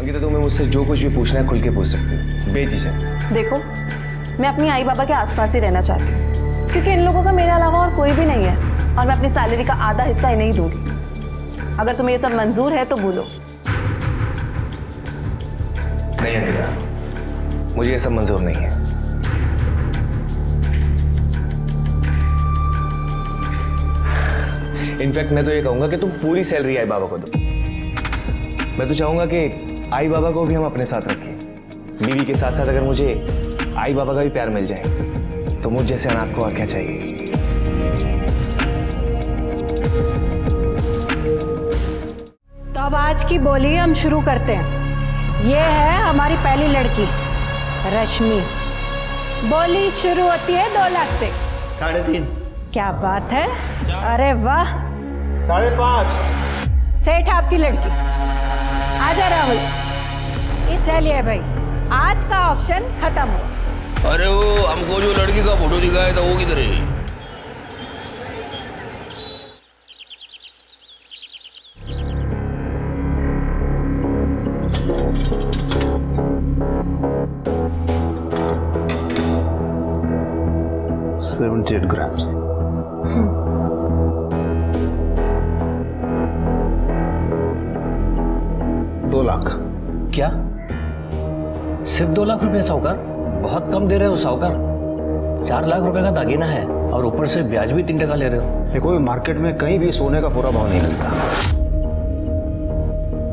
अंकिता तुम्हें मुझसे जो कुछ भी पूछना है खुल के पूछ सकती हो, बेझिझक। देखो, मैं अपनी आई बाबा के आसपास ही रहना चाहती हूँ, क्योंकि इन लोगों का मेरे अलावा और कोई भी नहीं है, और मैं अपनी सैलरी का आधा हिस्सा ही नहीं दूंगी। अगर तुम्हें ये सब मंजूर है तो बोलो। नहीं अंकिता, मुझे ये सब मंजूर नहीं है। इनफैक्ट मैं तो ये कहूंगा कि तुम पूरी सैलरी आई बाबा को दो। मैं तो चाहूंगा कि आई बाबा को भी हम अपने साथ रखें। बीवी के साथ साथ अगर मुझे आई बाबा का भी प्यार मिल जाए तो मुझ जैसे अनाथ को और क्या चाहिए। तो अब आज की बोली हम शुरू करते हैं। ये है हमारी पहली लड़की रश्मि। बोली शुरू होती है 2 लाख से। 3.5। क्या बात है, अरे वाह। 5.5। सेठ आपकी लड़की। आजा राहुल। चलिए भाई, आज का ऑप्शन खत्म हुआ। अरे वो हमको जो लड़की का फोटो दिखाया था वो किधर है? $78 grams। $2 लाख। क्या सिर्फ 2 लाख रुपए साहूकार? बहुत कम दे रहे हो साहूकार। 4 लाख रुपए का दागीना है और ऊपर से ब्याज भी 3% ले रहे हो। देखो, मार्केट में कहीं भी सोने का पूरा भाव नहीं मिलता।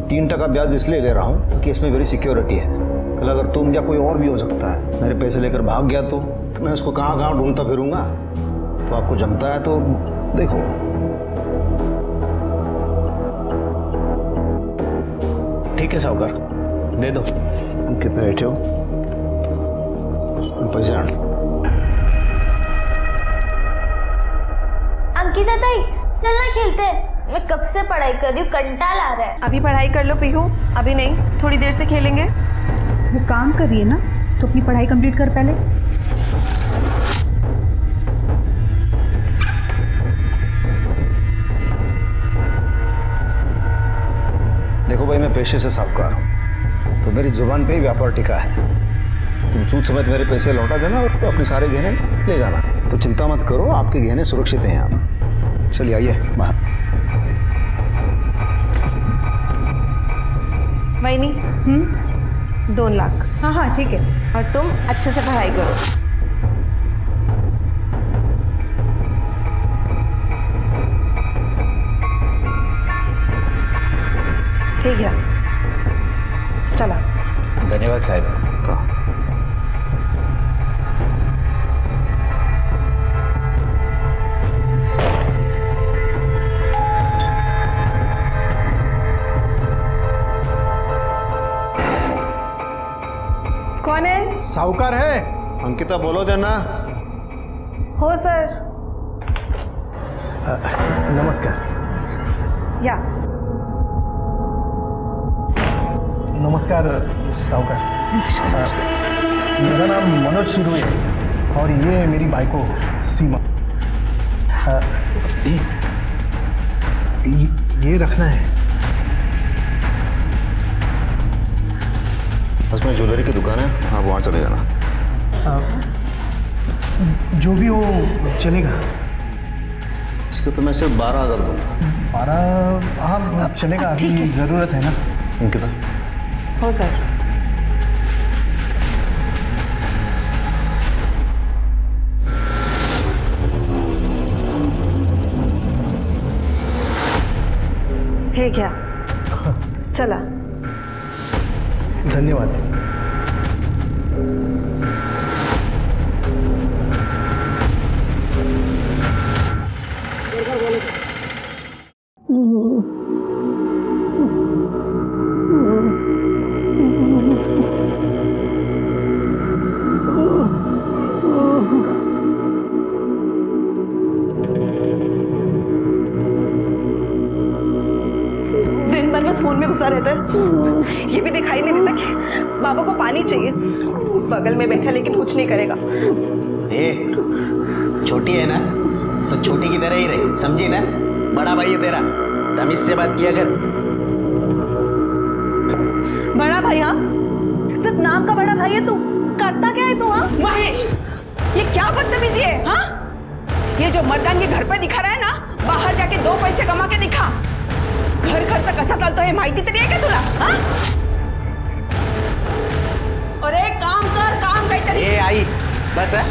3% ब्याज इसलिए ले रहा हूँ क्योंकि इसमें मेरी सिक्योरिटी है। कल अगर तुम या कोई और भी हो सकता है मेरे पैसे लेकर भाग गया तो मैं उसको कहाँ कहाँ ढूंढता फिरूंगा। तो आपको जमता है तो देखो। ठीक है साहूकार, दे दो। कितने बैठे हो? पैसे आने। अंकिता ताई, चलना खेलते हैं। मैं कब से पढ़ाई कर रही हूँ, कंटाल आ रहा है। अभी पढ़ाई कर लो पीहू, अभी नहीं, थोड़ी देर से खेलेंगे। वो काम कर रही है ना, तो अपनी पढ़ाई कंप्लीट कर पहले। देखो भाई, मैं पेशे से साहूकार हूँ तो मेरी जुबान पे ही व्यापार टिका है। तुम सूद समेत मेरे पैसे लौटा देना और अपने सारे गहने ले जाना। तो चिंता मत करो, आपके गहने सुरक्षित हैं यहाँ। चलिए आइए बाहर। वहीनी, 2 लाख। हाँ हाँ ठीक है। और तुम अच्छे से पढ़ाई करो। ठीक है, चला। धन्यवाद साहिब। कौन है? साहूकार है। अंकिता बोलो देना। हो सर। नमस्कार। या नमस्कार साहूकार। मेरा नाम मनोज सुरू है और ये मेरी बाइको सीमा। ये रखना है। उसमें ज्वेलरी की दुकान है, आप वहाँ चले जाना। जो भी हो चलेगा। इसको तो मैं सिर्फ 12,000 दूँगा। 12? हाँ चलेगा, अभी ज़रूरत है ना। अंकिता। हो सर। है क्या? चला। धन्यवाद। दिन भर बस फोन में घुसा रहता है। ये भी दिखाई नहीं देता कि बाबा को पानी चाहिए। बगल में बैठा लेकिन कुछ नहीं करेगा। छोटी है ना तो छोटी की तरह ही रहे, समझी ना? बड़ा भाई है तेरा, तमीज से बात किया कर। बड़ा भाई? हाँ, सिर्फ नाम का बड़ा भाई है तू, करता क्या है तू? हाँ महेश, ये क्या बदतमीजी है? हाँ, ये जो मर्दांगी घर पे दिखा रहा है ना, बाहर जाके 2 पैसे कमा के दिखा। घर खर्च कसा चालतो हे माहिती तरी आहे का तुला? हाँ? अरे काम कर, काम काहीतरी। ये आई बस है?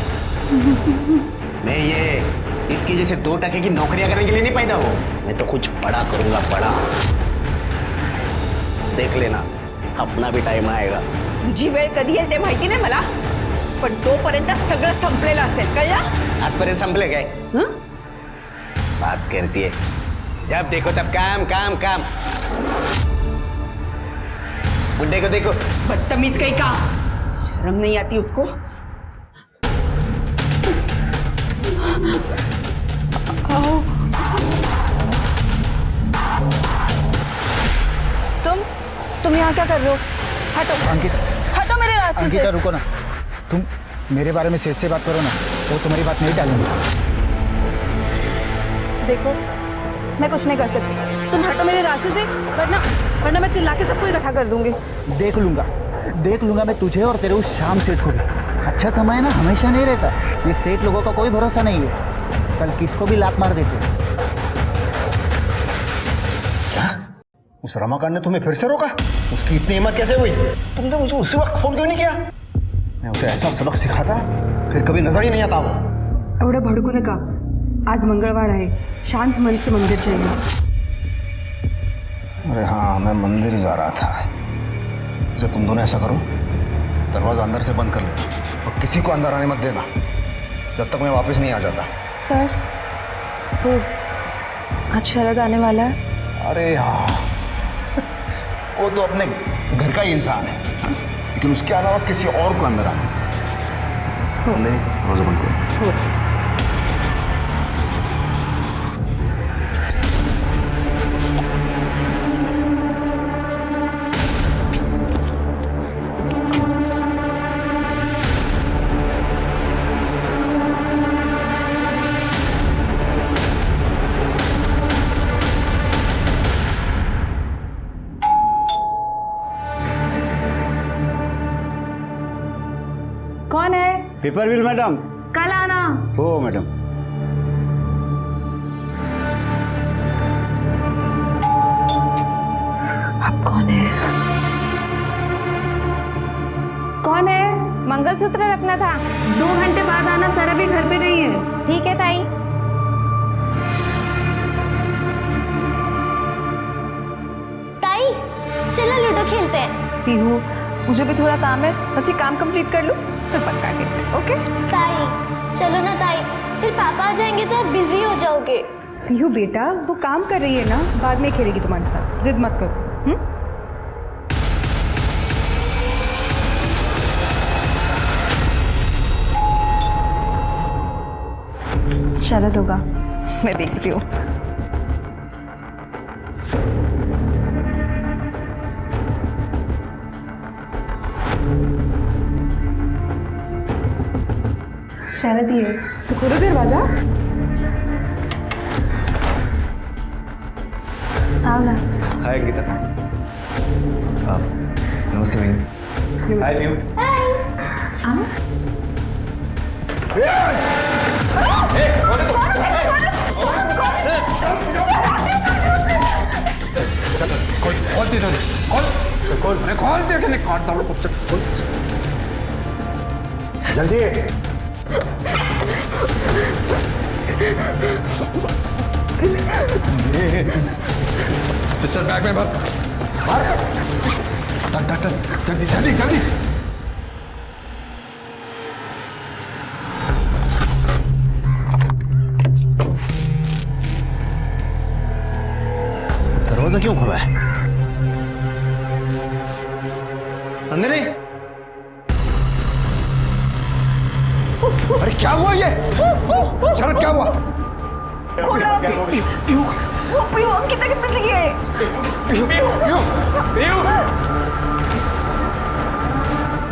मैं ये इसकी जैसे 2% की नौकरियां करने के लिए नहीं पैदा हुआ। मैं तो कुछ बड़ा करूंगा, बड़ा। देख लेना, अपना भी टाइम आएगा। तुझी वेळ कधी येईल ते माहिती नाही मला, पण तोपर्यंत सगळं संपलेलं असेल, कळलं? आजपर्यंत संपले काय? हं? बात करती है, जब देखो तब काम काम काम। बुड्ढे को देखो। बदतमीज कहीं का, शर्म नहीं आती उसको? तुम यहाँ क्या कर रहे हो? हटो अंकिता, हटो मेरे रास्ते से। अंकिता रुको ना, तुम मेरे बारे में सेठ से बात करो ना, वो तुम्हारी बात नहीं टालेंगे। देखो, मैं कुछ नहीं कर सकती, तुम हटो मेरे रास्ते से, वरना मैं चिल्ला के सबको इकट्ठा कर दूंगी। देख लूंगा मैं तुझे और तेरे उस शाम सेठ को भी। अच्छा समय ना हमेशा नहीं रहता, ये सेठ लोगों का कोई भरोसा नहीं है, कल किसको भी लात मार देते। उस रमाकांत ने तुम्हें फिर से रोका? उसकी इतनी हिम्मत कैसे हुई? तुमने मुझे उसी वक्त फोन क्यों नहीं किया? मैं उसे ऐसा सबक सिखाता फिर कभी नजर ही नहीं आता वो। एवढं भडकू नका, आज मंगळवार आहे, शांत मन से मंदिर जाइए। अरे हाँ, मैं मंदिर ही जा रहा था। जब तुम दोनों ऐसा करो, दरवाजा अंदर से बंद कर लो और किसी को अंदर आने मत देना जब तक मैं वापस नहीं आ जाता। सर, वो आज शरद आने वाला है। अरे हाँ, वो तो अपने घर का ही इंसान है, लेकिन उसके अलावा किसी और को अंदर आना नहीं। दरवाजा बंद करो। कौन है? Paper bill madam. कल आना। हो मैडम। अब कौन है? कौन है? मंगलसूत्र रखना था। 2 घंटे बाद आना, सर अभी घर पे नहीं है। ठीक है ताई। ताई, चलो लूडो खेलते हैं। पीहू, मुझे भी थोड़ा काम है, बस ये काम कंप्लीट कर लूं फिर पक्का खेलते हैं। ओके ताई, चलो ना ताई, फिर पापा आ जाएंगे तो आप बिजी हो जाओगे। पीहू बेटा, वो काम कर रही है ना, बाद में खेलेगी तुम्हारे साथ, जिद मत करो। शरद होगा, मैं देखती हूँ। शरद ही है, तो खोलो दरवाजा। आओ ना। हाय अंकिता। नमस्ते मीनू। हाय पीयू। आओ। जल्दी। चल बैग में भर। जल्दी जल्दी जल्दी। दरवाजा क्यों खुला है? अंदर नहीं। अरे क्या हुआ ये? शरद क्या हुआ? पीहू अंकिता के पीछे गए।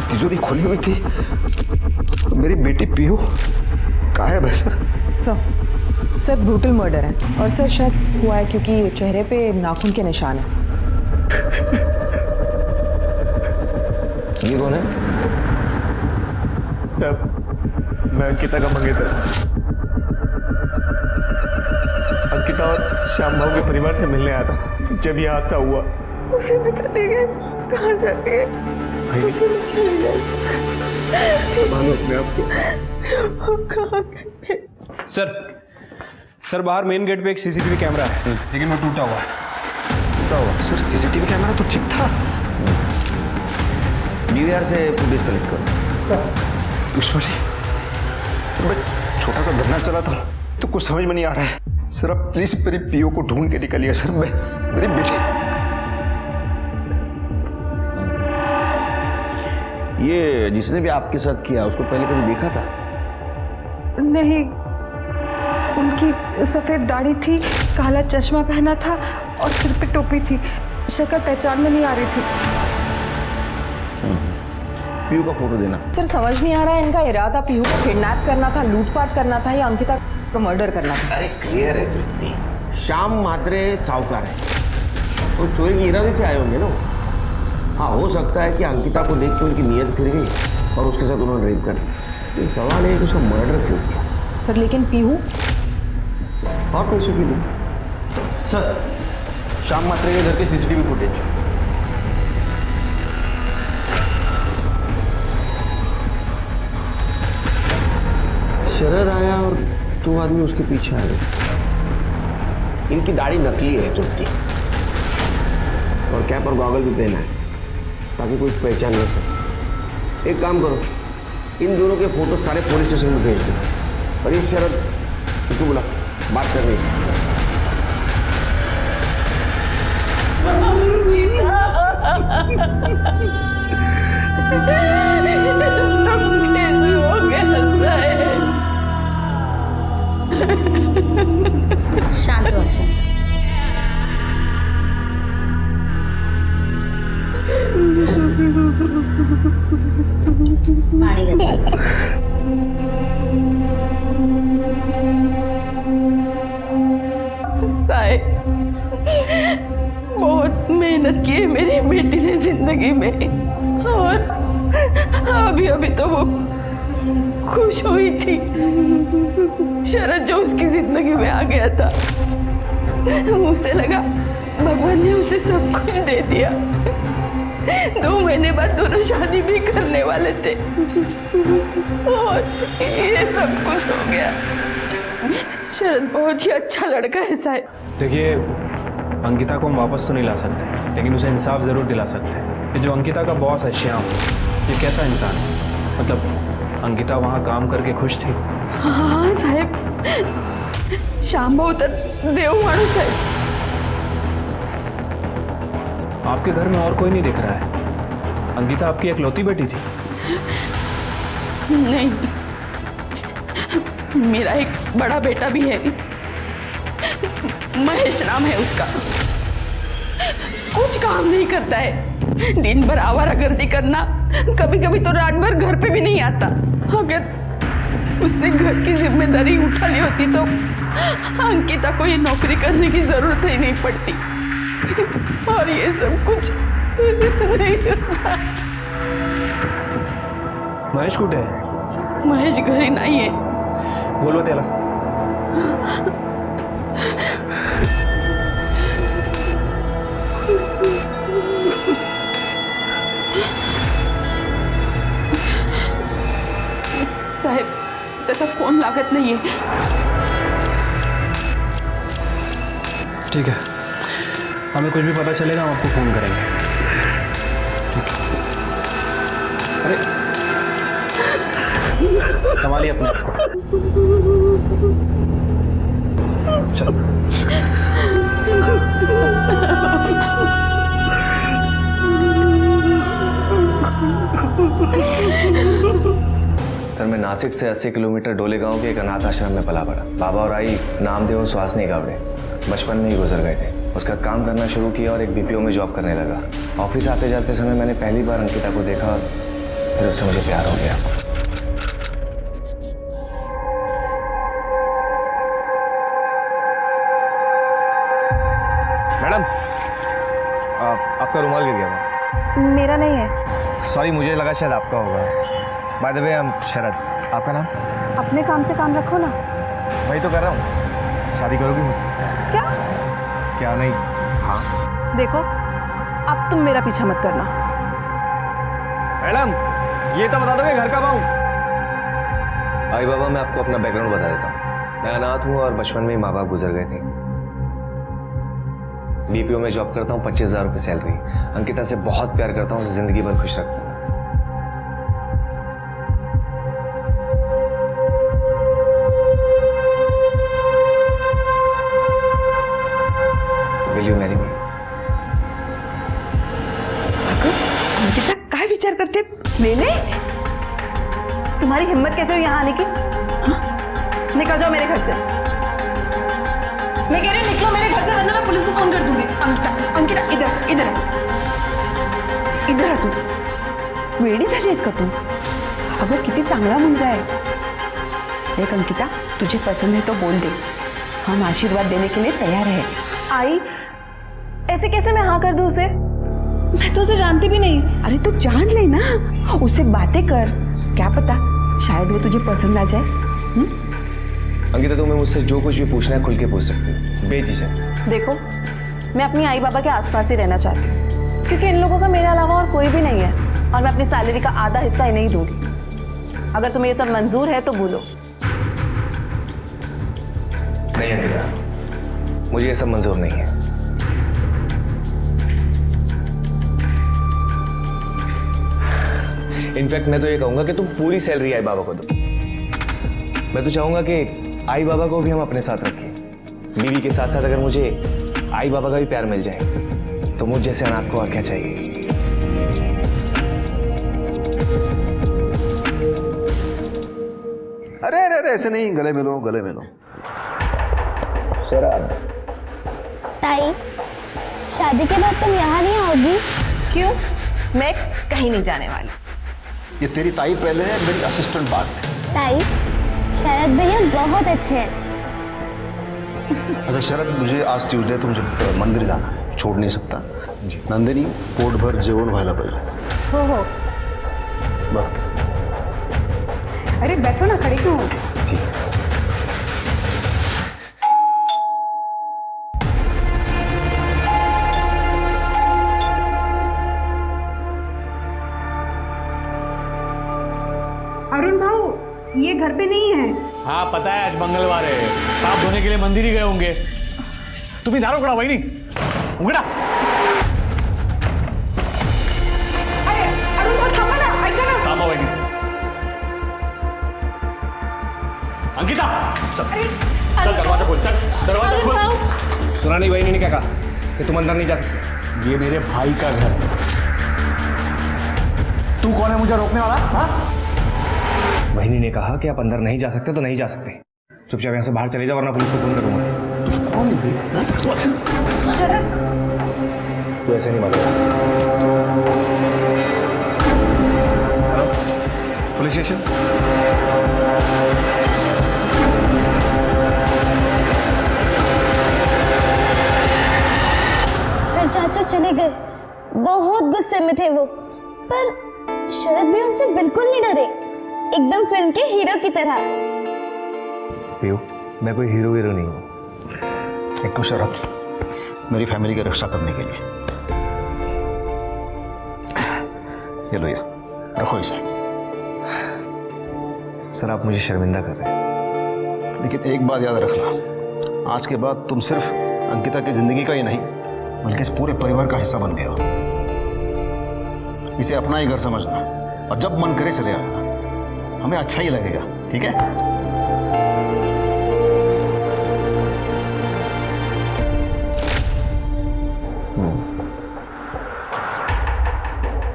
तिजोरी खोली हुई थी, मेरी बेटी पीहू गायब है सर। सर ब्रूटल मर्डर है और सर शायद हुआ है क्योंकि चेहरे पे नाखून के निशान है। ये कौन है? सब मैं अंकिता का मंगेतर हूं। अंकिता और श्याम भाव के परिवार से मिलने आया था जब यह हादसा हुआ। उसी में चले गए। कहाँ चले गए? उसी में चले गए। संभालो अपने आप को। कहाँ गए? सर बाहर मेन गेट पे एक सीसीटीवी कैमरा है, लेकिन वो टूटा हुआ है। सर सीसीटीवी कैमरा तो ठीक था। डीवीआर से फुटेज कलेक्ट करो। पुष्पा जी, मैं छोटा सा धरना चला था तो कुछ समझ में नहीं आ रहा है। सर आप प्लीज मेरी पीओ को ढूंढ के निकालिए सर। मैं मेरी बेटी। ये जिसने भी आपके साथ किया उसको पहले कभी देखा था? नहीं, उनकी सफ़ेद दाढ़ी थी, काला चश्मा पहना था और सिर पे टोपी थी। शक्ल पहचान में नहीं आ रही थी। पीयू का फोटो देना। सर समझ नहीं आ रहा है इनका इरादा पीहू को किडनैप करना था, लूटपाट करना था या अंकिता को मर्डर करना था। अरे क्लियर है तृप्ति, श्याम म्हात्रे साहूकार है, वो चोरी के इरादे से आए होंगे ना। हाँ, हो सकता है कि अंकिता को देख के उनकी नीयत फिर गई और उसके साथ उन्होंने रेप कर लिया। ये सवाल है कि उसको मर्डर क्यों किया? सर लेकिन पीहू और पैसों के लिए। सर श्याम म्हात्रे के घर के सीसीटीवी फुटेज। शरद आया और 2 आदमी उसके पीछे आ गए। इनकी दाढ़ी नकली है तृप्ति, और कैप और गॉगल भी पहना है ताकि कोई पहचान नहीं सके। एक काम करो, इन दोनों के फोटो सारे पुलिस स्टेशन में भेज दो और ये शरद उसको बुला, बात करनी है। कैसे हो गया? शांत हो शांत। पानी साहिब, बहुत मेहनत की है मेरी बेटी ने जिंदगी में, और अभी अभी तो वो खुश हुई थी। शरद जो उसकी जिंदगी में आ गया था, उसे लगा भगवान ने उसे सब कुछ दे दिया। 2 महीने बाद दोनों शादी भी करने वाले थे और ये सब कुछ हो गया। शरद बहुत ही अच्छा लड़का है साहब। देखिए, अंकिता को हम वापस तो नहीं ला सकते, लेकिन उसे इंसाफ जरूर दिला सकते हैं। ये जो अंकिता का बॉस है श्याम, ये कैसा इंसान है? मतलब अंकिता वहाँ काम करके खुश थी? हाँ साहब, श्याम भाऊ तर देव माणूस है। आपके घर में और कोई नहीं दिख रहा है। अंकिता आपकी इकलौती बेटी थी? नहीं, मेरा एक बड़ा बेटा भी है, महेश नाम है उसका। कुछ काम नहीं करता है, दिन भर आवारागर्दी करना, कभी कभी तो रात भर घर पे भी नहीं आता। अगर उसने घर की जिम्मेदारी उठा ली होती तो अंकिता को ये नौकरी करने की जरूरत ही नहीं पड़ती, और ये सब कुछ नहीं होता। महेश कुठे आहे? महेश घरी नाही आहे। बोलवा त्याला। साहेब, त्याचा फोन लागत नाहीये। ठीक है, हमें कुछ भी पता चलेगा हम आपको फोन करेंगे। अरे संभालिए अपने आप को। चल। सर मैं नासिक से 80 किलोमीटर डोले गांव के एक अनाथ आश्रम में पला पड़ा। बाबा और आई नामदेव और सुहासनी गावड़े बचपन में ही गुजर गए थे। उसका काम करना शुरू किया और एक बीपीओ में जॉब करने लगा। ऑफिस आते जाते समय मैंने पहली बार अंकिता को देखा और फिर उससे मुझे प्यार हो गया। मैडम, आपका रुमाल गिर गया था। मेरा नहीं है। सॉरी, मुझे लगा शायद आपका होगा। बाय द वे, हम शरद। आपका नाम? अपने काम से काम रखो ना। वही तो कर रहा हूँ। शादी करोगी मुझसे? क्या? क्या नहीं? हाँ। देखो, अब तुम मेरा पीछा मत करना। मैडम, ये तो बता दो कि घर कब आऊँ? आई बाबा, मैं आपको अपना बैकग्राउंड बता देता हूँ। मैं अनाथ हूँ और बचपन में ही माँ बाप गुजर गए थे। बीपीओ में जॉब करता हूँ, 25,000 रुपये सैलरी। अंकिता से बहुत प्यार करता हूँ, उसे जिंदगी भर खुश रखता हूँ। Will you marry me? Ankita, क्या विचार करते? मैंने? तुम्हारी हिम्मत कैसे हुई यहाँ आने की? हाँ? निकल जाओ मेरे घर से। मैं कह रही हूँ निकलो मेरे घर से, वरना मैं पुलिस को फोन कर दूंगी। अंकिता, अंकिता, इधर इधर इधर तू वेडी झाली आहेस का तू? अगं किती चांगला मुलगा आहे। एक अंकिता, तुझे पसंद है तो बोल दे, हम आशीर्वाद देने के लिए तैयार है। आई, ऐसे कैसे मैं हाँ कर दूं उसे? मैं तो उसे जानती भी नहीं। अरे तो जान ले ना, उससे बातें कर, क्या पता शायद वो तुझे पसंद आ जाए। अंकिता, तुम्हें मुझसे जो कुछ भी पूछना है खुल के पूछ सकती हो, बेझिझक। देखो, मैं अपनी आई बाबा के आसपास ही रहना चाहती हूँ, क्योंकि इन लोगों का मेरे अलावा और कोई भी नहीं है, और मैं अपनी सैलरी का आधा हिस्सा ही नहीं दूंगी। अगर तुम्हें ये सब मंजूर है तो बोलो। नहीं अंकिता, मुझे ये सब मंजूर नहीं है। इनफैक्ट मैं तो ये कहूंगा कि तुम पूरी सैलरी आई बाबा को दो। मैं तो चाहूंगा कि आई बाबा को भी हम अपने साथ रखें। बीवी के साथ साथ अगर मुझे आई बाबा का भी प्यार मिल जाए तो मुझ जैसे अनाथ को और क्या चाहिए। अरे अरे अरे, ऐसे नहीं, गले मिलो गले मिलो। शराब। ताई, शादी के बाद तुम यहाँ नहीं आओगी? क्यों? मैं कहीं नहीं जाने वाली। ये तेरी ताई पहले है, मेरी असिस्टेंट बाद में। ताई, शरद भैया बहुत अच्छे हैं। अच्छा शरद, मुझे आज ट्यूसडे तो मुझे मंदिर जाना है, छोड़ नहीं सकता। नंदिनी, पोटभर जेवण व्हायला पाहिजे। हो बरं। अरे बैठो ना, खड़ी क्यों हो? जी। अरुण भाऊ, ये घर पे नहीं है। हाँ पता है, आज मंगलवार है, साफ धोने के लिए मंदिर ही गए होंगे। तुम्ही दार उघडा वहिनी, उघडा। अरे अरुण भाऊ थांबा ना, ऐका ना। थांबा वहिनी। अंकिता, चल चल, दरवाजा खोल, चल दरवाजा खोल। सुना नहीं, बहनी ने क्या कहा कि तुम अंदर नहीं जा सकते? ये मेरे भाई का घर है। तू कौन है मुझे रोकने वाला? हाँ? बहनी ने कहा कि आप अंदर नहीं जा सकते तो नहीं जा सकते। चुपचाप यहाँ से बाहर चले जाओ वरना पुलिस को फोन करूंगा। कौन है? तू ऐसे नहीं मालूम। Hello, police station. फिर चाचू चले गए, बहुत गुस्से में थे वो, पर शरद भी उनसे बिल्कुल नहीं डरे, एकदम फिल्म के हीरो की तरह। पीयू, मैं कोई हीरो नहीं हूँ। एक तो शरद, मेरी फैमिली की रक्षा करने के लिए। ये लो, रखो इसे। सर, आप मुझे शर्मिंदा कर रहे हैं। लेकिन एक बात याद रखना, आज के बाद तुम सिर्फ अंकिता की जिंदगी का ही नहीं बल्कि इस पूरे परिवार का हिस्सा बन गए हो। इसे अपना ही घर समझना, और जब मन करे चले आना, हमें अच्छा ही लगेगा, ठीक है?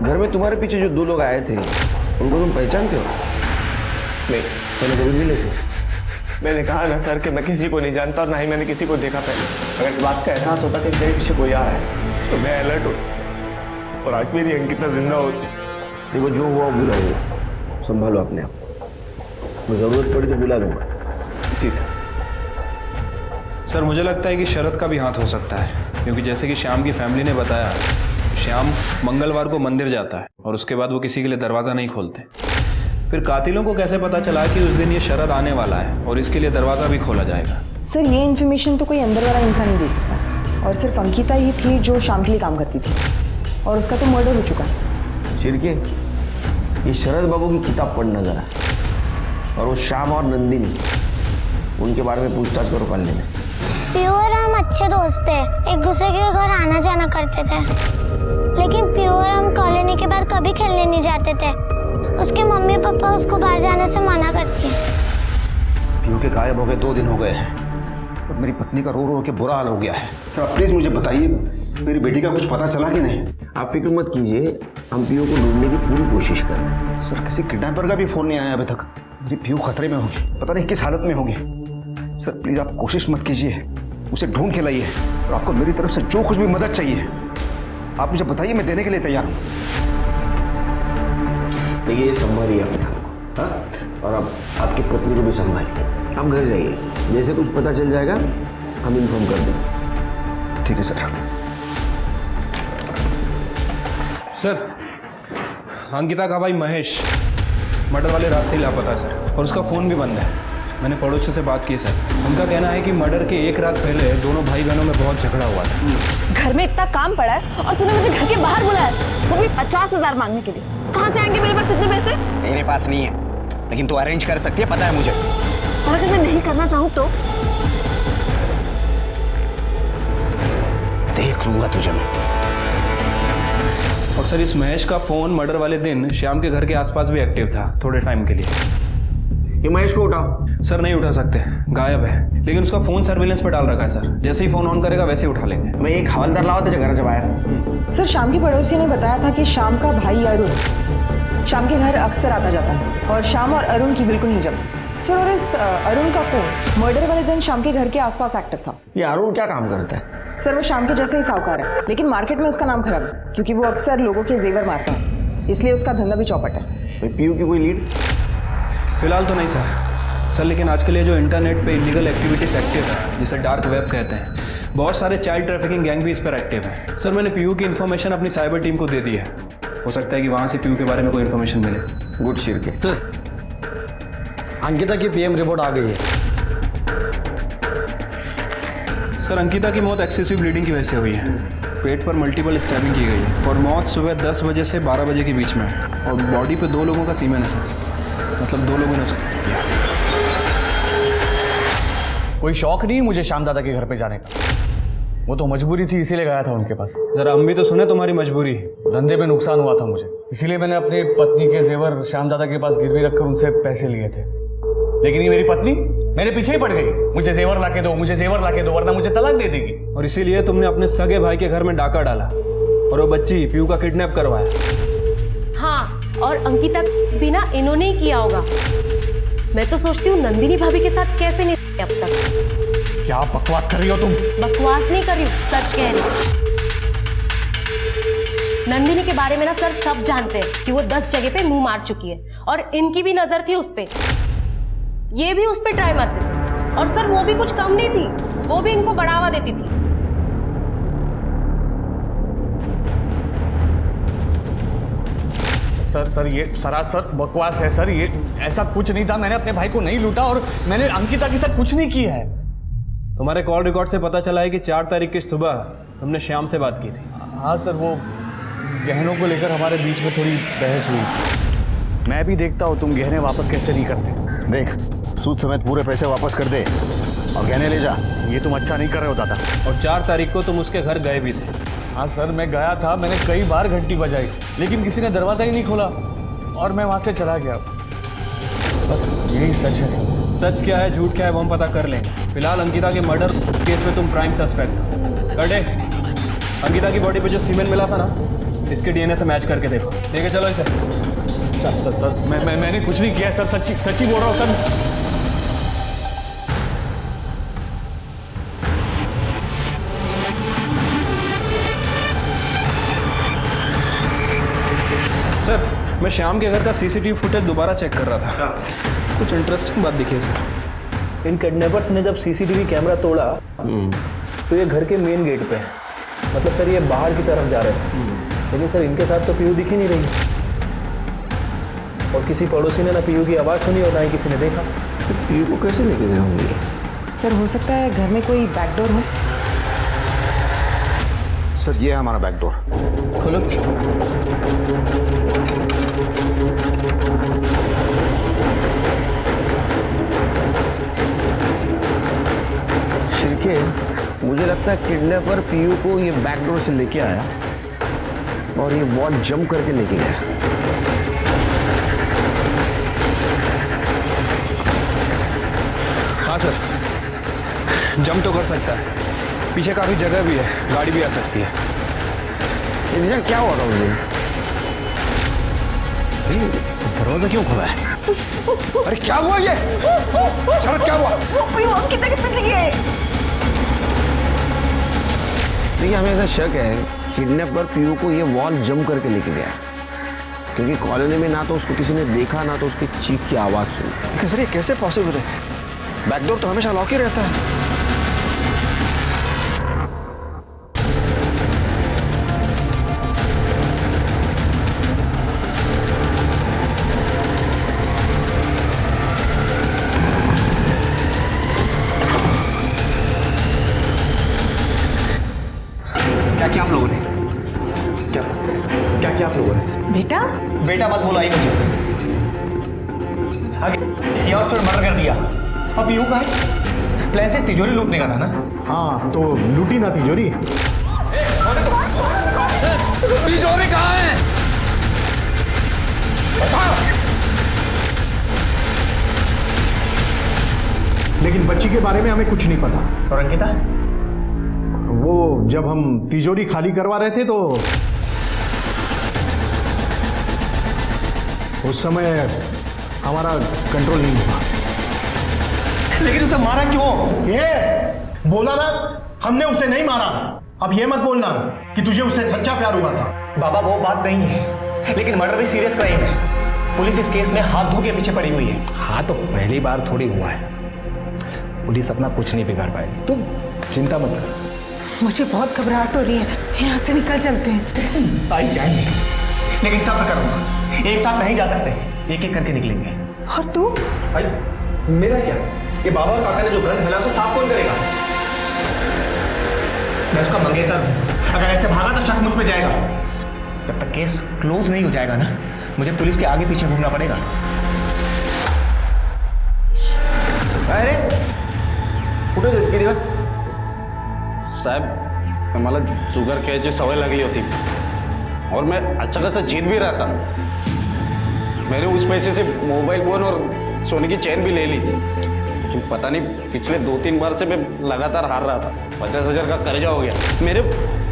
घर में तुम्हारे पीछे जो दो लोग आए थे उनको तुम पहचानते हो? नहीं, मैंने कभी मिले थे। मैंने कहा ना सर कि मैं किसी को नहीं जानता और ना ही मैंने किसी को देखा पहले। अगर इस बात का एहसास होता कि मेरे पीछे कोई आ रहा है तो मैं अलर्ट होता, और आज मेरी अंकिता जिंदा होती। देखो, जो हुआ बुरा हुआ, संभालो अपने आप। मैं जरूरत पड़ी तो बुला लूंगा। जी सर। सर, मुझे लगता है कि शरद का भी हाथ हो सकता है, क्योंकि जैसे कि श्याम की फैमिली ने बताया, श्याम मंगलवार को मंदिर जाता है और उसके बाद वो किसी के लिए दरवाज़ा नहीं खोलते। फिर कातिलों को कैसे पता चला कि उस दिन ये शरद आने वाला है और इसके लिए दरवाज़ा भी खोला जाएगा? सर ये इन्फॉर्मेशन तो कोई अंदर वाला इंसान नहीं दे सकता, और सिर्फ अंकिता ही थी जो शाम के लिए काम करती थी, और उसका तो मर्डर हो चुका है। शिरके, ये शरद बाबू की किताब पढ़ना जरा, और वो श्याम और नंदिनी, उनके बारे में पूछताछ करो कॉलोनी में। पीयू और हम अच्छे दोस्त थे, एक दूसरे के घर आना जाना करते थे, लेकिन पीयू और हम कॉलोनी के बाहर कभी खेलने नहीं जाते थे। उसके मम्मी पापा उसको बाहर जाने से मना करती हैं। पीयू के गायब हो गए 2 दिन हो गए हैं और मेरी पत्नी का रो रो के बुरा हाल हो गया है। सर आप प्लीज़ मुझे बताइए, मेरी बेटी का कुछ पता चला कि नहीं? आप फिक्र मत कीजिए, हम पीयू को ढूंढने की पूरी कोशिश कर रहे हैं। सर किसी किडनैपर का भी फ़ोन नहीं आया अभी तक। मेरी पीयू खतरे में होगी, पता नहीं किस हालत में होगी। सर प्लीज़ आप कोशिश मत कीजिए, उसे ढूंढ के लाइए, और आपको मेरी तरफ से जो कुछ भी मदद चाहिए आप मुझे बताइए, मैं देने के लिए तैयार हूँ। देखिए ये संभालिए अपने हाथ को, हाँ, और अब आपकी पत्नी को भी संभालिए। आप घर जाइए, जैसे कुछ पता चल जाएगा हम इन्फॉर्म कर देंगे। ठीक है सर। सर, अंकिता का भाई महेश मर्डर वाले रात से ही लापता है सर, और उसका फ़ोन भी बंद है। मैंने पड़ोसियों से बात की सर, उनका कहना है कि मर्डर के 1 रात पहले दोनों भाई बहनों में बहुत झगड़ा हुआ था। घर में इतना काम पड़ा है और तूने मुझे घर के बाहर बुलाया, वो भी 50,000 मांगने के लिए। कहाँ से आएंगे मेरे पास इतने पैसे? मेरे पास नहीं है, लेकिन तू अरेंज कर सकती है, पता है मुझे। और अगर मैं नहीं करना चाहूँ तो? देख लूंगा तुझे मैं। और सर इस महेश का फ़ोन मर्डर वाले दिन श्याम के घर के आसपास भी एक्टिव था थोड़े टाइम के लिए। ये महेश को उठाओ। सर नहीं उठा सकते, गायब है, लेकिन उसका फ़ोन सर्विलेंस पर डाल रखा है सर। जैसे ही फ़ोन ऑन करेगा वैसे ही उठा लेंगे। मैं एक हवलदार लाओ तो घर से बाहर। सर शाम की पड़ोसी ने बताया था कि शाम का भाई अरुण शाम के घर अक्सर आता जाता है, और शाम और अरुण की बिल्कुल नहीं जमती। सर और इस अरुण का फोन मर्डर वाले दिन शाम के घर के आसपास एक्टिव था। ये अरुण क्या काम करता है? सर वो शाम के जैसे ही साहूकार है, लेकिन मार्केट में उसका नाम खराब है क्योंकि वो अक्सर लोगों के जेवर मारता है, इसलिए उसका धंधा भी चौपट है। पीयू की कोई लीड? फिलहाल तो नहीं सर, लेकिन आजकल ये जो इंटरनेट पे इलीगल एक्टिविटीज एक्टिव है, जिसे डार्क वेब कहते हैं, बहुत सारे चाइल्ड ट्रैफिकिंग गैंग भी इस पर एक्टिव है। सर मैंने पीयू की इन्फॉर्मेशन अपनी साइबर टीम को दे दी है, हो सकता है कि वहाँ से पीयू के बारे में कोई इन्फॉर्मेशन मिले। गुड शिरके। सर अंकिता की पीएम रिपोर्ट आ गई है। सर अंकिता की मौत एक्सेसिव ब्लीडिंग की वजह से हुई है, पेट पर मल्टीपल स्टैबिंग की गई है, और मौत सुबह 10 बजे से 12 बजे के बीच में है, और बॉडी पे 2 लोगों का सीमेन है सर, मतलब 2 लोगों ने उसको किया। कोई शौक नहीं मुझे श्याम दादा के घर पे जाने का, वो तो मजबूरी थी इसीलिए गया था उनके पास। जरा हम भी तो सुने तुम्हारी मजबूरी। धंधे में नुकसान हुआ था मुझे, इसीलिए मैंने अपनी पत्नी के जेवर श्याम दादा के पास गिरवी रखकर उनसे पैसे लिए थे, लेकिन ये मेरी पत्नी मेरे पीछे ही पड़ गई, मुझे जेवर लाके दो, मुझे जेवर लाके दो, वरना मुझे तलाक दे देगी। और इसीलिए तुमने अपने सगे भाई के घर में डाका डाला और वो बच्ची पीयू का किडनैप करवाया। हाँ, और अंकिता बिना इन्होंने ही किया होगा। मैं तो सोचती हूँ नंदिनी भाभी के साथ कैसे नहीं अब तक। क्या बकवास कर रही हो तुम? बकवास नहीं कर रही हूँ, सच कह रही हूँ। नंदिनी के बारे में ना सर सब जानते हैं कि वो 10 जगह पे मुंह मार चुकी है, और इनकी भी नजर थी उस पे, ये भी उस पे ट्राई मारते थे, और सर वो भी कुछ कम नहीं थी, वो भी इनको बढ़ावा देती थी। सर ये सरासर बकवास है सर, ये ऐसा कुछ नहीं था, मैंने अपने भाई को नहीं लूटा और मैंने अंकिता के साथ कुछ नहीं किया है। तुम्हारे कॉल रिकॉर्ड से पता चला है कि 4 तारीख की सुबह तुमने श्याम से बात की थी। हाँ सर, वो गहनों को लेकर हमारे बीच में थोड़ी बहस हुई। मैं भी देखता हूँ तुम गहने वापस कैसे नहीं करते। देख सूद समेत पूरे पैसे वापस कर दे और गहने ले जा, ये तुम अच्छा नहीं कर रहे हो दादा। और 4 तारीख को तुम उसके घर गए भी थे। हाँ सर मैं गया था, मैंने कई बार घंटी बजाई, लेकिन किसी ने दरवाज़ा ही नहीं खोला और मैं वहाँ से चला गया। बस यही सच है सर। सच क्या है झूठ क्या है वो हम पता कर लेंगे। फिलहाल अंकिता के मर्डर केस में तुम प्राइम सस्पेक्ट। कर दे। अंकिता की बॉडी पे जो सीमेन मिला था ना, इसके डीएनए से मैच करके देखो। लेके चलो इसे। सर मैंने कुछ नहीं किया सर, सच्ची बोल रहा हूँ सर। सर मैं श्याम के घर का सीसीटीवी फुटेज दोबारा चेक कर रहा था, कुछ इंटरेस्टिंग बात दिखी है सर। इन किडनैपर्स ने जब सीसीटीवी कैमरा तोड़ा तो ये घर के मेन गेट पे है, मतलब सर ये बाहर की तरफ जा रहे थे। लेकिन सर इनके साथ तो पीयू दिख ही नहीं रही, और किसी पड़ोसी ने ना पीयू की आवाज़ सुनी और ना ही किसी ने देखा। तो पीयू को कैसे लेके गए होंगे? सर हो सकता है घर में कोई बैकडोर हो। सर ये है हमारा बैकडोर। खोलो। शिरके, मुझे लगता है किडनैपर पीयू को ये बैकडोर से लेके आया और ये वॉल जंप करके लेके गया। हाँ सर, जंप तो कर सकता है, पीछे काफ़ी जगह भी है, गाड़ी भी आ सकती है। ये क्या हुआ था उस दिन? दरवाजा क्यों खुला है? अरे क्या हुआ ये? शरद क्या हुआ? अंकिता के पीछे गए। देखिए हमें ऐसा शक है किडनैपर पीयू को ये वॉल जंप करके लेके गया, क्योंकि कॉलोनी में ना तो उसको किसी ने देखा ना तो उसकी चीख की आवाज़ सुनी। लेकिन सर ये कैसे पॉसिबल है? बैकडोर तो हमेशा लॉक ही रहता है। क्या किया आप लोगों ने? क्या क्या किया आप लोगों ने? बेटा बेटा मत बुलाई मुझे। आगे किया और मर्डर कर दिया। अब पीयू का है? प्लान से तिजोरी लूटने का था ना? हाँ तो लूटी ना तिजोरी। तिजोरी कहाँ है? लेकिन बच्ची के बारे में हमें कुछ नहीं पता। और अंकिता? वो जब हम तिजोरी खाली करवा रहे थे तो उस समय हमारा कंट्रोल नहीं हुआ। लेकिन उसे मारा क्यों? ये बोला ना, हमने उसे नहीं मारा। अब ये मत बोलना कि तुझे उससे सच्चा प्यार हुआ था। बाबा वो बात नहीं है, लेकिन मर्डर भी सीरियस क्राइम है। पुलिस इस केस में हाथ धो के पीछे पड़ी हुई है। हाँ तो पहली बार थोड़ी हुआ है, पुलिस अपना कुछ नहीं बिगाड़ पाएगी, तुम चिंता मत कर। मुझे बहुत घबराहट हो रही है, यहाँ से निकल चलते हैं। आई जाएंगे, लेकिन सब्र करूंगा। एक साथ नहीं जा सकते, एक एक करके निकलेंगे। और तू? भाई मेरा क्या? ये बाबा और काका ने जो गंद फैला उसे साफ कौन करेगा? मैं उसका मंगेतर हूं। अगर ऐसे भागा तो शक मुझ पे जाएगा। जब तक केस क्लोज नहीं हो जाएगा ना, मुझे पुलिस के आगे पीछे घूमना पड़ेगा। अरे कुठे इतके दिवस? साहब मला शुगर खेळायची सवय लागली होती और मैं अच्छा खासा जीत भी रहा था। मैंने उस पैसे से मोबाइल फोन और सोने की चैन भी ले ली, लेकिन पता नहीं पिछले 2-3 बार से मैं लगातार हार रहा था। 50,000 का कर्जा हो गया। मेरे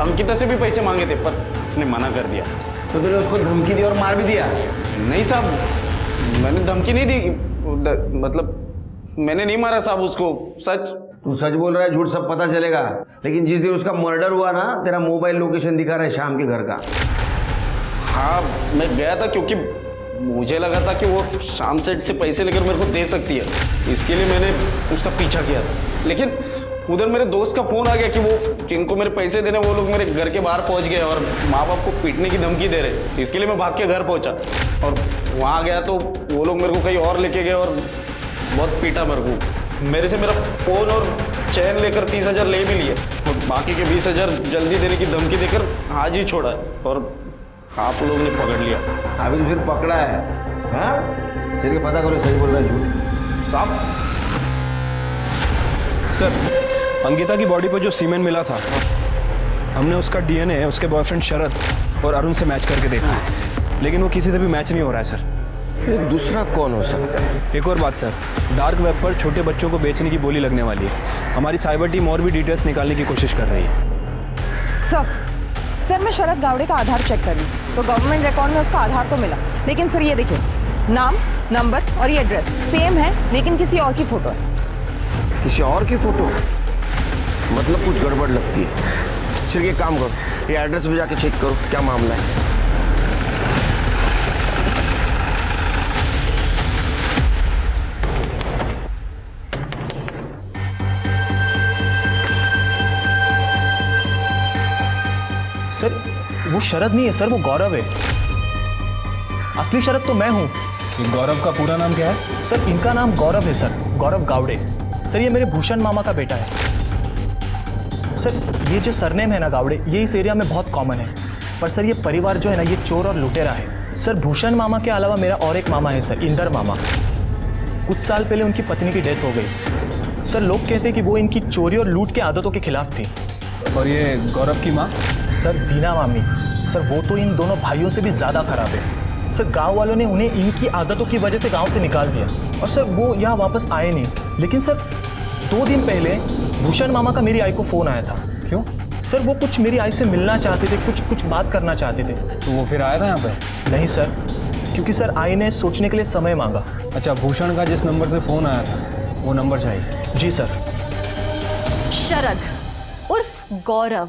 अंकिता से भी पैसे मांगे थे पर उसने मना कर दिया। तो तूने उसको धमकी दी और मार भी दिया? नहीं साहब, मैंने धमकी नहीं दी, मतलब मैंने नहीं मारा साहब उसको, सच। तू सच बोल रहा है, झूठ सब पता चलेगा। लेकिन जिस दिन उसका मर्डर हुआ ना, तेरा मोबाइल लोकेशन दिखा रहा है शाम के घर का। हाँ मैं गया था क्योंकि मुझे लगा था कि वो शाम सेठ से पैसे लेकर मेरे को दे सकती है, इसके लिए मैंने उसका पीछा किया था। लेकिन उधर मेरे दोस्त का फोन आ गया कि वो जिनको मेरे पैसे देने वो लोग मेरे घर के बाहर पहुंच गए और माँ बाप को पीटने की धमकी दे रहे। इसके लिए मैं भाग के घर पहुंचा और वहाँ गया तो वो लोग मेरे को कहीं और लेके गए और बहुत पीटा मेरे को। मेरे से मेरा फ़ोन और चैन लेकर 30,000 ले भी लिए और बाकी के 20,000 जल्दी देने की धमकी देकर आज ही छोड़ा है और आप लोग ने पकड़ लिया। अभी तो फिर पकड़ा है? हाँ फिर पता करो सही बोल रहा है झूठ। साहब सर अंकिता की बॉडी पर जो सीमेंट मिला था, हमने उसका डीएनए उसके बॉयफ्रेंड शरद और अरुण से मैच करके देखा, लेकिन वो किसी से भी मैच नहीं हो रहा है सर। दूसरा कौन हो सकता है? एक और बात सर, डार्क वेब पर छोटे बच्चों को बेचने की बोली लगने वाली है। हमारी साइबर टीम और भी डिटेल्स निकालने की कोशिश कर रही है। सर मैं शरद गावड़े का आधार चेक कर रही हूँ, तो गवर्नमेंट रिकॉर्ड में उसका आधार तो मिला, लेकिन सर ये देखिए, नाम, नंबर और ये एड्रेस सेम है, लेकिन किसी और की फोटो है। किसी और की फोटो? मतलब कुछ गड़बड़ लगती है। चलिए एक काम करो, ये एड्रेस पे जाके चेक करो क्या मामला है। सर वो शरद नहीं है सर, वो गौरव है। असली शरद तो मैं हूँ। गौरव का पूरा नाम क्या है? सर इनका नाम गौरव है सर, गौरव गावड़े। सर ये मेरे भूषण मामा का बेटा है। सर ये जो सरनेम है ना गावड़े, ये इस एरिया में बहुत कॉमन है। पर सर ये परिवार जो है ना, ये चोर और लुटेरा है। सर भूषण मामा के अलावा मेरा और एक मामा है सर, इंदर मामा। कुछ साल पहले उनकी पत्नी की डेथ हो गई। सर लोग कहते हैं कि वो इनकी चोरी और लूट के आदतों के खिलाफ थी। और ये गौरव की माँ? सर दीना मामी। सर वो तो इन दोनों भाइयों से भी ज़्यादा खराब है। सर गांव वालों ने उन्हें इनकी आदतों की वजह से गांव से निकाल दिया और सर वो यहाँ वापस आए नहीं। लेकिन सर 2 दिन पहले भूषण मामा का मेरी आई को फ़ोन आया था। क्यों? सर वो कुछ मेरी आई से मिलना चाहते थे, कुछ बात करना चाहते थे। तो वो फिर आया था यहाँ पे? नहीं सर, क्योंकि सर आई ने सोचने के लिए समय मांगा। अच्छा, भूषण का जिस नंबर से फ़ोन आया था वो नंबर चाहिए? जी सर। शरद उर्फ गौरव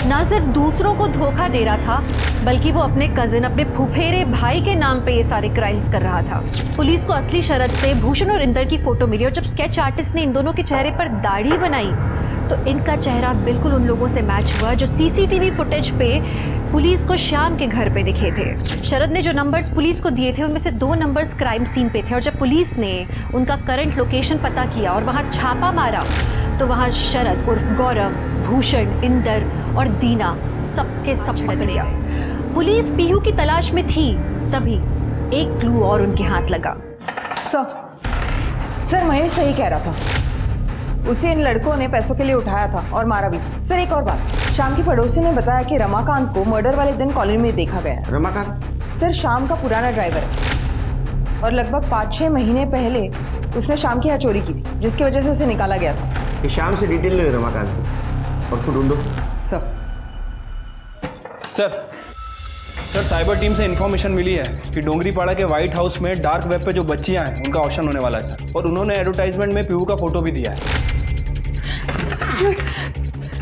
ना सिर्फ दूसरों को धोखा दे रहा था, बल्कि वो अपने कजिन, अपने फुफेरे भाई के नाम पे ये सारे क्राइम्स कर रहा था। पुलिस को असली शरद से भूषण और इंदर की फोटो मिली और जब स्केच आर्टिस्ट ने इन दोनों के चेहरे पर दाढ़ी बनाई तो इनका चेहरा बिल्कुल उन लोगों से मैच हुआ जो सीसीटीवी फुटेज पे पुलिस को शाम के घर पे दिखे थे। शरद ने जो नंबर्स पुलिस को दिए थे उनमें से 2 नंबर्स क्राइम सीन पे थे और जब पुलिस ने उनका करंट लोकेशन पता किया और वहाँ छापा मारा तो वहाँ शरद उर्फ गौरव, भूषण, इंदर और दीना सबके सब मिल गया। पुलिस पीहू की तलाश में थी, तभी एक क्लू और उनके हाथ लगा। सर महेश सही कह रहा था, उसे इन लड़कों ने पैसों के लिए उठाया था और मारा भी। सर एक और बात, शाम की पड़ोसी ने बताया कि रमाकांत को मर्डर वाले दिन कॉलोनी में देखा गया है। रमाकांत? सर शाम का पुराना ड्राइवर है और लगभग 5-6 महीने पहले उसने शाम की यहाँ चोरी की थी, जिसकी वजह से उसे निकाला गया था। ये शाम से डिटेल ले रमाकांत और तू ढूंढो। सर साइबर टीम से इन्फॉर्मेशन मिली है कि डोंगरीपाड़ा के व्हाइट हाउस में डार्क वेब पे जो बच्चियां हैं उनका ऑप्शन होने वाला है सर, और उन्होंने एडवर्टाइजमेंट में पीहू का फोटो भी दिया है।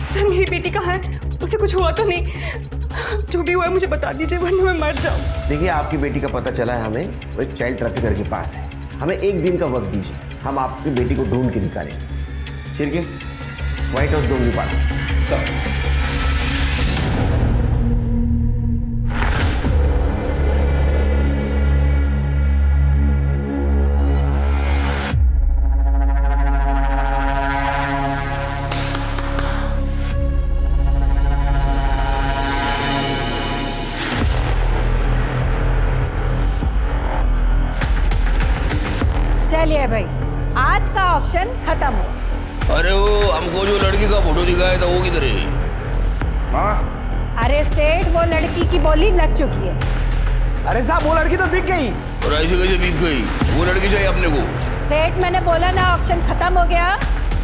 सर मेरी बेटी कहाँ है? उसे कुछ हुआ तो नहीं? जो भी हुआ है मुझे बता दीजिए वरना मैं मर जाऊँ। देखिए आपकी बेटी का पता चला है हमें, वो एक चाइल्ड ट्रैफिकर के पास है। हमें 1 दिन का वक्त दीजिए, हम आपकी बेटी को ढूंढ के निकालेंगे। ठीक है? White House Dongripada. चलिए भाई, आज का ऑप्शन खत्म हो। अरे वो हमको जो लड़की का फोटो दिखाया था वो किधर है? अरे सेठ, वो लड़की की बोली लग चुकी है। अरे साहब वो लड़की तो बिक गई। और ऐसे कैसे बिक गई? वो लड़की चाहिए अपने को। सेठ मैंने बोला ना, ऑप्शन खत्म हो गया।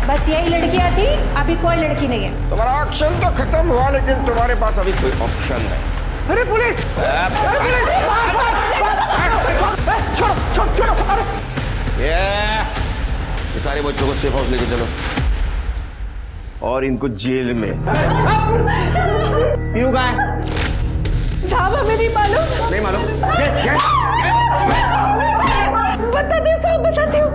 बस यही लड़कियां थी, अभी कोई लड़की नहीं है। तुम्हारा ऑप्शन तो खत्म हुआ, लेकिन तुम्हारे पास अभी कोई ऑप्शन है। अरे पुलिस! ये सारे बच्चों को सेफ हाउस लेके चलो और इनको जेल में। पीहू कहाँ है? साहब हमें नहीं मालूम। नहीं मालूम? बताती हूँ साहब, बताती हूँ।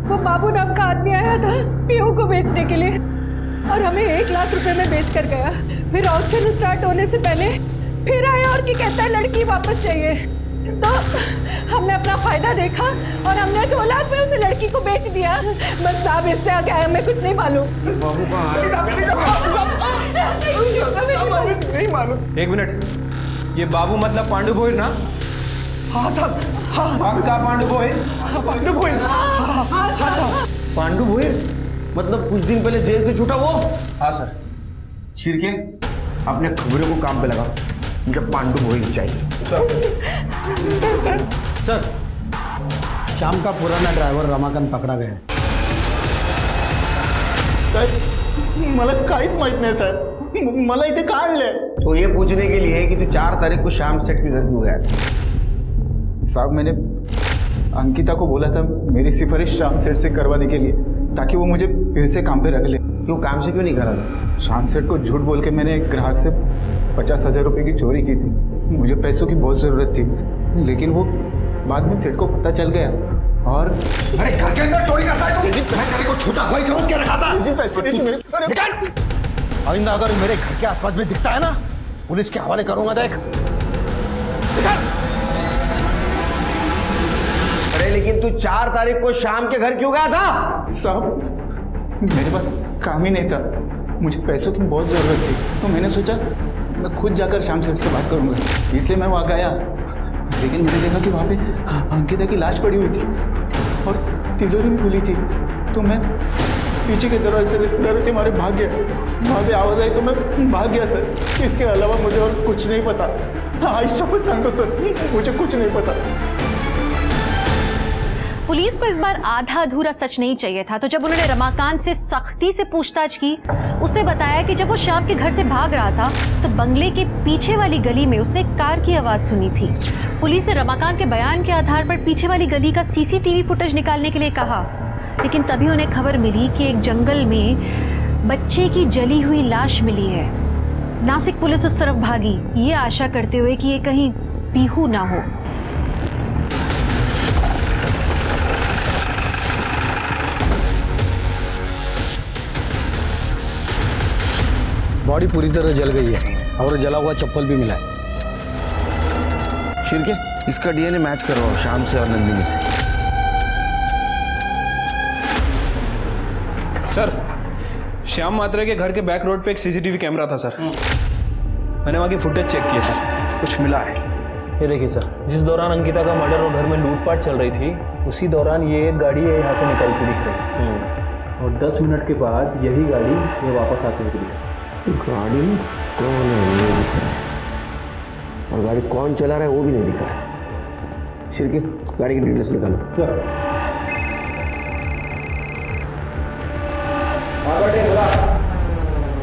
वो बाबू नाम का आदमी आया था पीहू को बेचने के लिए और हमें 1 लाख रुपए में बेच कर गया। फिर ऑक्शन स्टार्ट होने से पहले फिर आया और क्या कहता है लड़की वापस चाहिए। तो हमने अपना फायदा देखा और हमने 2 लाख में उस लड़की को बेच दिया। बस साहब इससे आगे हमें कुछ नहीं मालूम। नहीं मालूम। 1 मिनट, ये बाबू मतलब पांडु भोईर ना? हाँ साहब, हाँ। आपका पांडु भोईर? पांडु भोईर। हाँ साहब। पांडु भोईर मतलब कुछ दिन पहले जेल से छूटा वो? हाँ सर। शिरके अपने खबरों को काम पे लगा, मुझे पांडु भोईर चाहिए। सर शाम का पुराना ड्राइवर रमाकांत पकड़ा गया है। सर मला काहीच माहित नाही सर, मला इथे का आणलंय? तो ये पूछने के लिए कि तू 4 तारीख को शाम सेठ के घर क्यों गया था? साहब मैंने अंकिता को बोला था मेरी सिफारिश शाम सेठ से करवाने के लिए, ताकि वो मुझे फिर से काम पे रख ले। क्यों काम से क्यों नहीं करा था? शाम सेठ को झूठ बोल के मैंने एक ग्राहक से 50,000 रुपए की चोरी की थी। मुझे पैसों की बहुत ज़रूरत थी, लेकिन वो बाद में सेठ को पता चल गया और अरे घर के अंदर चोरी करता है तेरे को छोटा भाई समझ के रखा था। पैसे आइंदा अगर मेरे घर के आसपास में दिखता है ना पुलिस के हवाले करूंगा देख। अरे लेकिन तू 4 तारीख को शाम के घर क्यों गया था? साहब मेरे पास काम ही नहीं था, मुझे पैसों की बहुत ज़रूरत थी, तो मैंने सोचा मैं खुद जाकर शाम सेठ से बात करूंगा, इसलिए मैं वहाँ गया। लेकिन मैंने देखा कि वहाँ पे अंकिता की लाश पड़ी हुई थी और तिजोरी भी खुली थी, तो मैं पीछे के दरवाजे से डर के मारे भाग गया। वहाँ पे आवाज़ आई तो मैं भाग गया सर। इसके अलावा मुझे और कुछ नहीं पता। आयशा को संतो सर, मुझे कुछ नहीं पता। पुलिस को इस बार आधा अधूरा सच नहीं चाहिए था, तो जब उन्होंने रमाकांत से सख्ती से पूछताछ की, उसने बताया कि जब वो शाम के घर से भाग रहा था तो बंगले के पीछे वाली गली में उसने कार की आवाज सुनी थी। पुलिस ने रमाकांत के बयान के आधार पर पीछे वाली गली का सीसीटीवी फुटेज निकालने के लिए कहा, लेकिन तभी उन्हें खबर मिली कि एक जंगल में बच्चे की जली हुई लाश मिली है। नासिक पुलिस उस तरफ भागी, ये आशा करते हुए कि ये कहीं पीहू ना हो। बॉडी पूरी तरह जल गई है और जला हुआ चप्पल भी मिला है। शिरके, इसका डीएनए मैच करवाओ शाम से और नंदिनी से। सर, श्याम मात्रे के घर के बैक रोड पे एक सीसीटीवी कैमरा था सर। मैंने वहाँ की फुटेज चेक की है सर, कुछ मिला है। ये देखिए सर, जिस दौरान अंकिता का मर्डर और घर में लूटपाट चल रही थी, उसी दौरान ये एक गाड़ी यहाँ से निकलती दिख रही और 10 मिनट के बाद यही गाड़ी ये वापस आती निकली। गाड़ी में कौन है ये दिख रहा है, और गाड़ी कौन चला रहा है वो भी नहीं दिख रहा है। शिरके, गाड़ी की डिटेल्स निकालो सर।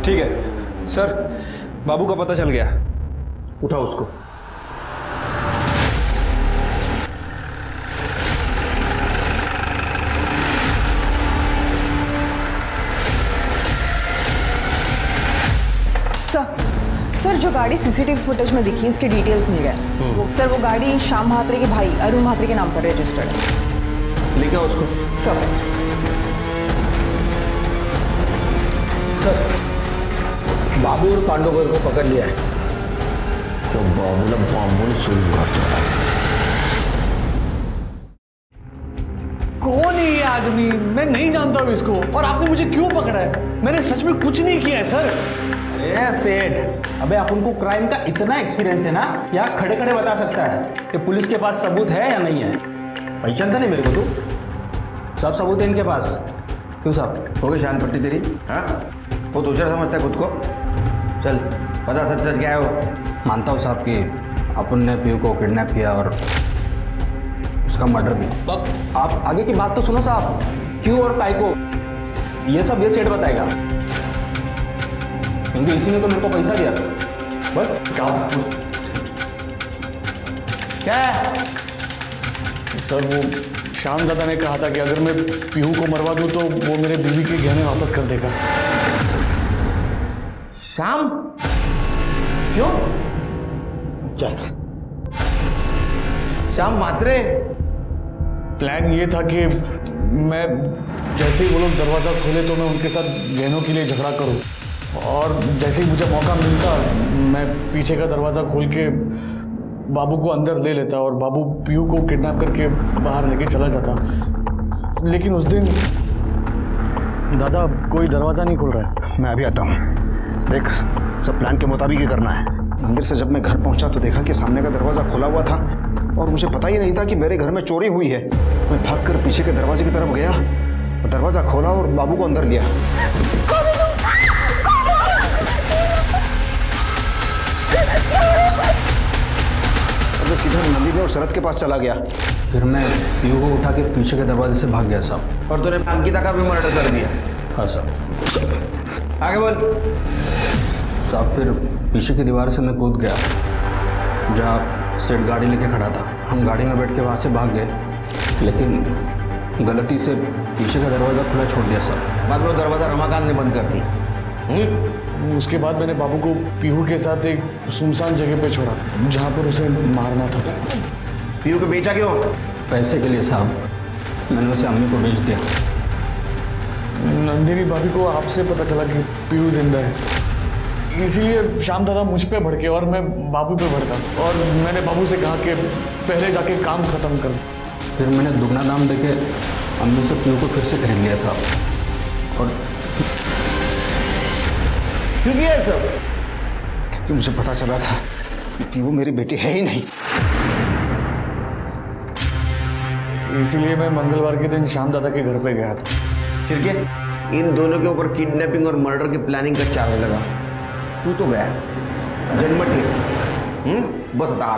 ठीक है सर, बाबू का पता चल गया। उठाओ उसको। सर, जो गाड़ी सीसीटीवी फुटेज में दिखी इसके डिटेल्स मिल गए। सर, वो गाड़ी श्याम महात्रे के भाई अरुण महात्रे के नाम पर रजिस्टर्ड है। लेके आओ उसको। सर, बाबू और पांडुगर को पकड़ लिया है। तो बाबू ने बाबू सुन कौन है ये आदमी? मैं नहीं जानता हूँ इसको, और आपने मुझे क्यों पकड़ा है? मैंने सच में कुछ नहीं किया है सर। अरे सेठ, अबे अपन को क्राइम का इतना एक्सपीरियंस है ना, क्या खड़े खड़े बता सकता है कि पुलिस के पास सबूत है या नहीं है। पहचानता नहीं मेरे को तू? सब सबूत है इनके पास। क्यों साहब, हो गई शान पट्टी तेरी? हाँ, वो दूसरा समझता है खुद को। चल बता सच सच क्या है वो। मानता हूँ साहब कि अपन ने पीयू को किडनैप किया और उसका मर्डर भी। आप आगे की बात तो सुनो साहब, क्यों और काय को, ये सब ये सेठ बताएगा, क्योंकि इसी ने तो मेरे को पैसा दिया था। बस क्या है सर? वो श्याम दादा ने कहा था कि अगर मैं पीहू को मरवा दूं तो वो मेरे बीवी के गहने वापस कर देगा। श्याम? क्यों? क्या? श्याम मात्रे? प्लान ये था कि मैं जैसे ही वो लोग दरवाज़ा खोले तो मैं उनके साथ गहनों के लिए झगड़ा करूं, और जैसे ही मुझे मौका मिलता मैं पीछे का दरवाज़ा खोल के बाबू को अंदर ले लेता और बाबू पीयू को किडनैप करके बाहर लेके चला जाता। लेकिन उस दिन दादा कोई दरवाज़ा नहीं खुल रहा है। मैं अभी आता हूँ। देख, सब प्लान के मुताबिक ही करना है। मंदिर से जब मैं घर पहुंचा तो देखा कि सामने का दरवाज़ा खुला हुआ था और मुझे पता ही नहीं था कि मेरे घर में चोरी हुई है। मैं भागकर पीछे के दरवाजे की तरफ गया, दरवाज़ा खोला और बाबू को अंदर लिया। मैं सीधा नंदिनी और शरद के पास चला गया। फिर मैं पीयू को उठा के पीछे के दरवाजे से भाग गया साहब। और तूने अंकिता का भी मर्डर कर दिया? हाँ साहब। आगे बोल। साहब, फिर पीछे की दीवार से मैं कूद गया जहाँ सेठ गाड़ी लेके खड़ा था। हम गाड़ी में बैठ के वहाँ से भाग गए, लेकिन गलती से पीछे का दरवाज़ा खुला छोड़ दिया साहब। बाद में दरवाज़ा रमाकांत ने बंद कर दी। उसके बाद मैंने बाबू को पीहू के साथ एक सुनसान जगह पे छोड़ा जहाँ पर उसे मारना था। पीहू को बेचा क्यों? पैसे के लिए साहब। मैंने उसे अम्मी को बेच दिया। नंदिनी भाभी को आपसे पता चला कि पीहू जिंदा है, इसीलिए श्याम दादा मुझ पे भड़के और मैं बाबू पे भड़का, और मैंने बाबू से कहा कि पहले जाके काम खत्म कर। फिर मैंने दुगना दाम देके अम्मी से पीयू को फिर से खरीद लिया साहब। और क्योंकि ये सब क्योंकि मुझे पता चला था कि वो मेरी बेटी है ही नहीं। इसीलिए मैं मंगलवार के दिन श्याम दादा के घर पे गया था। फिर क्या इन दोनों के ऊपर किडनैपिंग और मर्डर की प्लानिंग का चार्ज लगा? तू तो गया जन्मटी बस हटा।